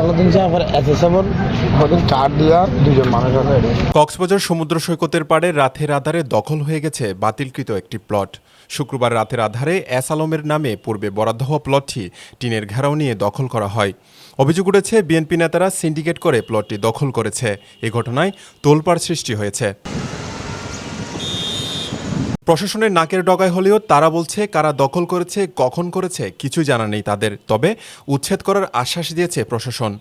সালাউদ্দিন সাহেব এসএসএফের হদিন কার্ড দিয়া দুজন মানুষ আছে। কক্সবাজার সমুদ্র সৈকতের পাড়ে রাতের আধারে দখল হয়ে গেছে বাতিলকৃত একটি প্লট। শুক্রবার রাতের আধারে এস আলমের নামে পূর্বে বরাদ্দ হওয়া প্লটটি টিনের ঘেরাও নিয়ে দখল করা হয়। অভিযোগ উঠেছে বিএনপি নেতারা সিন্ডিকেট করে প্লটটি দখল করেছে। এ ঘটনায় তোলপাড় সৃষ্টি হয়েছে। প্রশাসনের নাকের ডগায় হলেও তারা বলছে কারা দখল করেছে, কখন করেছে কিছু জানা নেই তাদের। তবে উচ্ছেদ করার আশ্বাস দিয়েছে প্রশাসন।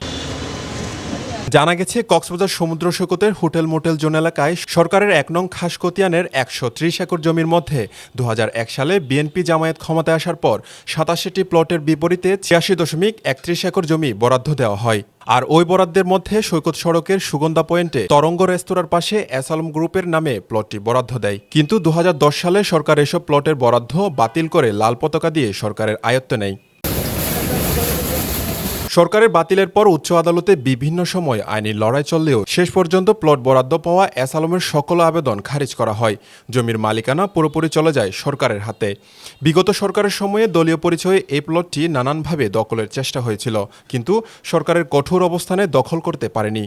জানা গেছে কক্সবাজার সমুদ্র সৈকতের হোটেল মোটেল জোন এলাকায় সরকারের ১ নং খাসকতিয়ানের ১৩০ একর জমির মধ্যে ২০০১ সালে বিএনপি জামায়াত ক্ষমতায় আসার পর ৮৭টি প্লটের বিপরীতে ৮৬.৩১ একর জমি বরাদ্দ দেওয়া হয়। আর ওই বরাদ্দের মধ্যে সৈকত সড়কের সুগন্ধা পয়েন্টে তরঙ্গ রেস্তোরাঁর পাশে এস আলম গ্রুপের নামে প্লটটি বরাদ্দ দেয়। কিন্তু ২০১০ সালে সরকার এসব প্লটের বরাদ্দ বাতিল করে লাল পতাকা দিয়ে সরকারের আয়ত্তে নেয়। সরকারের বাতিলের পর উচ্চ আদালতে বিভিন্ন সময় আইনি লড়াই চললেও শেষ পর্যন্ত প্লট বরাদ্দ পাওয়া এস আলমের সকল আবেদন খারিজ করা হয়। জমির মালিকানা পুরোপুরি চলে যায় সরকারের হাতে। বিগত সরকারের সময়ে দলীয় পরিচয়ে এই প্লটটি নানানভাবে দখলের চেষ্টা হয়েছিল, কিন্তু সরকারের কঠোর অবস্থানে দখল করতে পারেনি।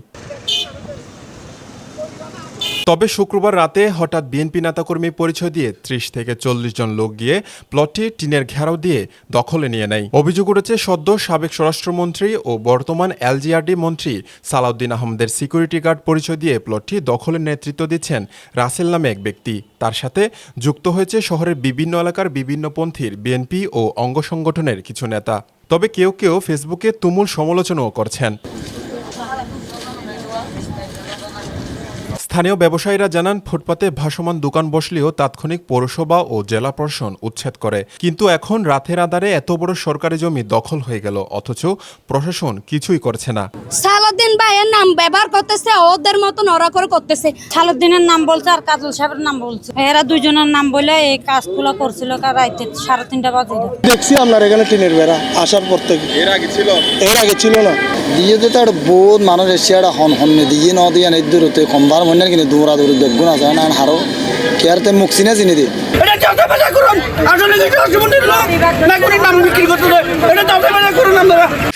তবে শুক্রবার রাতে হঠাৎ বিএনপি নেতাকর্মী পরিচয় দিয়ে ৩০ থেকে ৪০ জন লোক গিয়ে প্লটটি টিনের ঘেরাও দিয়ে দখলে নিয়ে নেয়। অভিযোগ উঠেছে সদ্য সাবেক স্বরাষ্ট্রমন্ত্রী ও বর্তমান এলজিআরডি মন্ত্রী সালাউদ্দিন আহমদের সিকিউরিটি গার্ড পরিচয় দিয়ে প্লটটি দখলের নেতৃত্ব দিচ্ছেন রাসেল নামে এক ব্যক্তি। তার সাথে যুক্ত হয়েছে শহরের বিভিন্ন এলাকার বিভিন্ন পন্থীর বিএনপি ও অঙ্গ সংগঠনের কিছু নেতা। তবে কেউ কেউ ফেসবুকে তুমুল সমালোচনাও করছেন। স্থানীয় ব্যবসায়ীরা জানান, ফুটপাতে ভাসমান দোকান বসলেও তাৎক্ষণিক পৌরসভা ও জেলা প্রশাসন উচ্ছেদ করে। কিন্তু এখন রাতের আধারে এত বড় সরকারি জমি দখল হয়ে গেল, অথচ প্রশাসন কিছুই করছে না। সালাউদ্দিন ভাইয়ের নাম ব্যবহার করতেছে, ওদের মতন ওরা করে করতেছে। সালাউদ্দিনের নাম বলছে আর কাজল সাহেবের নাম বলছে। এরা দুজনের নাম বলে এই কাজগুলো করছিল রাইতে 3:30 বাজে। দেখছি আপনার এখানে টিনের বেড়া আসার পর থেকে। এর আগে ছিল না। দিয়ে তো একটা বহুত মানুষ এসে একটা হন দিয়ে ন দিয়ে এই দূরতে কমবার মনে কিন্তু দৌড়া দৌড়ি দগুন আছে না হারো কেয়ারতে মুখছিনে চিনি দি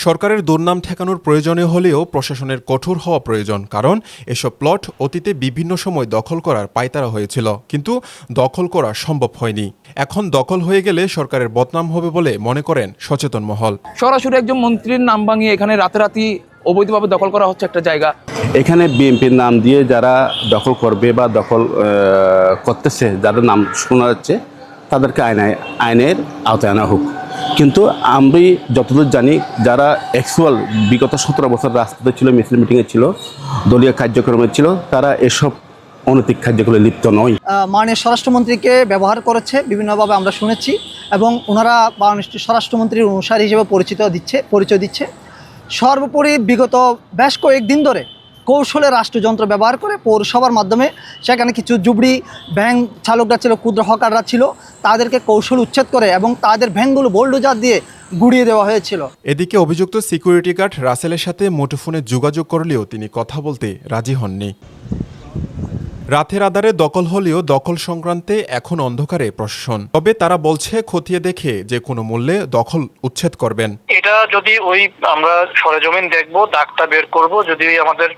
সরকারের দুর্নাম ঠেকানোর প্রয়োজনীয় হলেও প্রশাসনের কঠোর হওয়া প্রয়োজন, কারণ এসব প্লট অতীতে বিভিন্ন সময় দখল করার পায়তারা হয়েছিল, কিন্তু দখল করা সম্ভব হয়নি। এখন দখল হয়ে গেলে সরকারের বদনাম হবে বলে মনে করেন সচেতন মহল। সরাসরি একজন মন্ত্রীর নাম ভাঙিয়ে এখানে রাতারাতি অবৈধভাবে দখল করা হচ্ছে একটা জায়গা। এখানে বিএনপির নাম দিয়ে যারা দখল করবে বা দখল করতেছে, যাদের নাম শোনা যাচ্ছে, তাদেরকে আইনের আওতায় আনা হোক। কিন্তু আমি যতদূর জানি, যারা অ্যাকচুয়াল বিগত 17 বছর রাস্তাতে ছিল, মিছিল মিটিংয়ে ছিল, দলীয় কার্যক্রমে ছিল, তারা এসব অনৈতিক কার্যক্রমে লিপ্ত নয়। মাননীয় স্বরাষ্ট্রমন্ত্রীকে ব্যবহার করেছে বিভিন্নভাবে আমরা শুনেছি, এবং ওনারা মাননীয় স্বরাষ্ট্রমন্ত্রীর অনুসারী হিসেবে পরিচয় দিচ্ছে। সর্বোপরি বিগত বেশ কয়েকদিন ধরে কৌশলে রাষ্ট্রযন্ত্র ব্যবহার করে পৌরসভার মাধ্যমে সেখানে কিছু জুবড়ি ভ্যান চালকরা ছিল, ক্ষুদ্র হকাররা ছিল, তাদেরকে কৌশল উচ্ছেদ করে এবং তাদের ভ্যানগুলো বোল্ডোজার দিয়ে গুড়িয়ে দেওয়া হয়েছিল। এদিকে অভিযুক্ত সিকিউরিটি গার্ড রাসেলের সাথে মুঠোফোনে যোগাযোগ করলেও তিনি কথা বলতে রাজি হননি। রাতের আধারে দখল হলেও দখল সংক্রান্তে এখন অন্ধকারে প্রশাসন। তবে তারা বলছে খতিয়ে দেখে যে কোনো মূল্যে দখল উচ্ছেদ করবেন। এটা যদি ওই আমরা সরেজমিন দেখবো, দাগটা বের করব, যদি আমাদের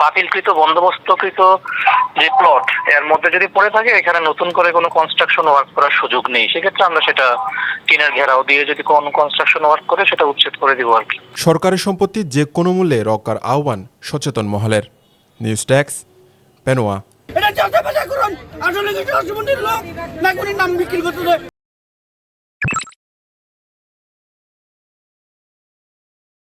বাতিলকৃত বন্দোবস্তকৃত যে প্লট এর মধ্যে যদি পড়ে থাকে, এখানে নতুন করে কোনো কনস্ট্রাকশন ওয়ার্ক করার সুযোগ নেই, সেক্ষেত্রে আমরা সেটা টিনের ঘেরাও দিয়ে যদি কোনো কনস্ট্রাকশন ওয়ার্ক করে সেটা উচ্ছেদ করে দিব আর কি। সরকারি সম্পত্তি যে কোনো মূল্যে রক্ষার আহ্বান সচেতন মহলের। News desk, Penowa.